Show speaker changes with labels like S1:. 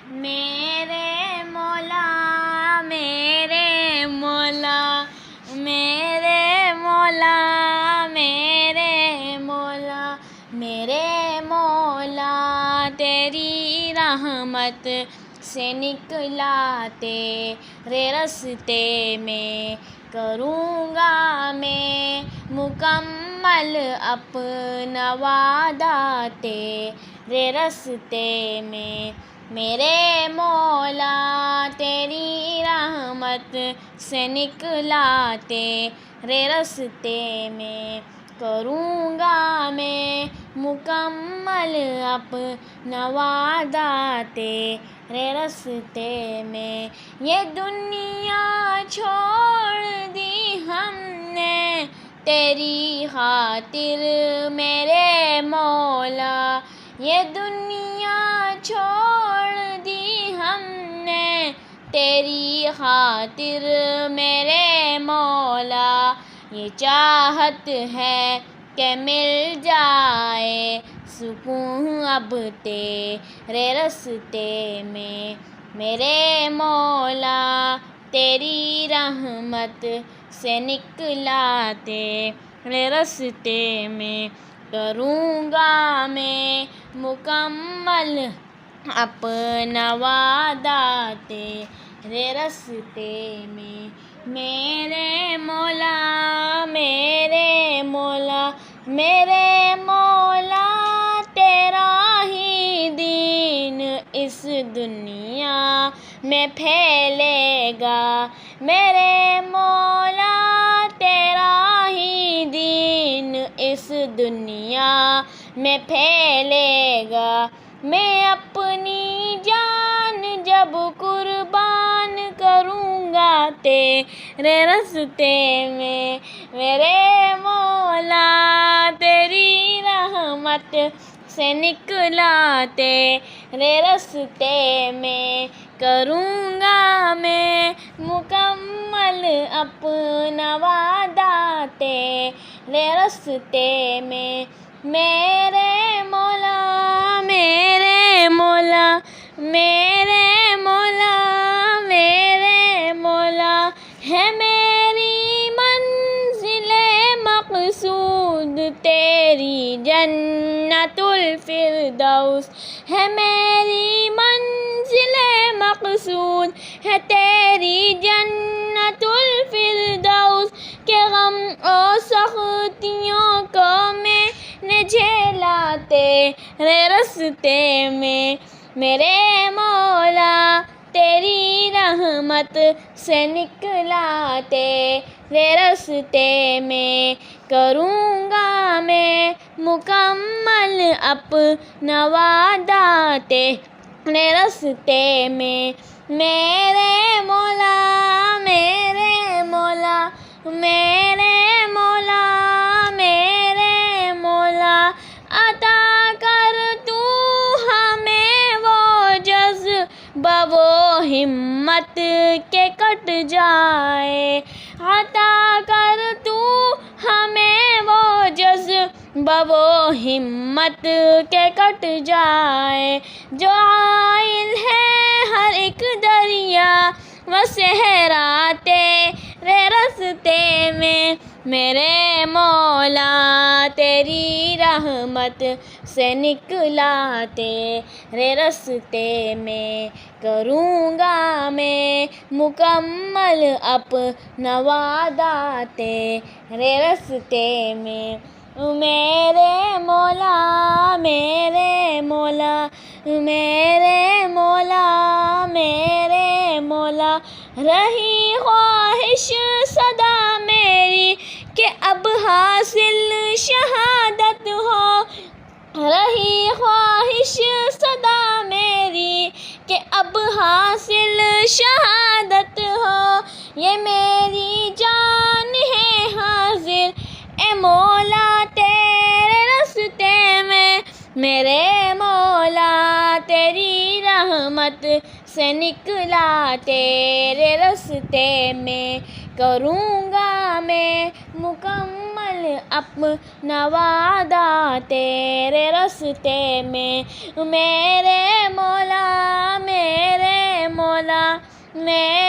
S1: میرے مولا میرے مولا میرے مولا میرے مولا میرے مولا تیری رحمت سے نکلا تیرے راستے میں کروں گا میں مکمل اپنا وعدہ تیرے راستے میں میرے مولا تیری رحمت سے نکلا تیرے راستے میں کروں گا میں مکمل اپنا وعدہ تیرے راستے میں یہ دنیا چھوڑ دی ہم نے تیری خاطر میرے مولا یہ دنیا چھوڑ دی ہم نے تیری خاطر میرے مولا یہ چاہت ہے کہ مل جائے سکون اب تیرے راستے میں میرے مولا تیری رحمت سے نکلا تیرے راستے میں کروں گا میں مکمل اپنا وعدہ تیرے راستے میں میرے مولا میرے مولا میرے مولا تیرا ہی دین اس دنیا میں پھیلے گا میرے مولا تیرا ہی دین اس دنیا میں پھیلے گا میں اپنی جان جب قربان کروں گا تیرے راستے میں میرے مولا تیری رحمت سے نکلا تیرے راستے میں کروں گا میں مکمل اپنا وعدہ تیرے راستے میں میرے مولا میرے مولا میرے مولا میرے مولا ہے میری منزل مقصود تیری جنت الفردوس ہے میری منزل مقصود ہے تیری جنت الفردوس کہ غم و سختیوں کو میں نے جھیلا تیرے راستے میں میرے مولا تیری رحمت سے نکلا تیرے راستے میں کروں گا میں مکمل اپنا وعدہ تیرے راستے میں میرے مولا میرے مولا میرے مولا میرے مولا عطا کر تو ہمیں وہ جذبہ وہ ہمت کے کٹ جائے عطا کر تو ہمیں وہ جذبہ وہ ہمت کے کٹ جائے جو عائل ہے ہر ایک دریا و صحرا تیرے راستے میں میرے مولا تیری رحمت سے نکلا تیرے راستے میں کروں گا میں مکمل اپنا وعدہ تیرے راستے میں میرے مولا میرے مولا میرے مولا میرے مولا رہی خواہش صدا میری کہ اب حاصل شہادت ہو رہی خواہش صدا میری کہ اب حاصل شہادت ہو یہ میری جان ہے حاضر اے مولا تیرے راستے میں میرے مولا تیری رحمت سے نکلا تیرے راستے میں کروں گا میں مکمل اپنا وعدہ تیرے راستے میں میرے مولا میں میرے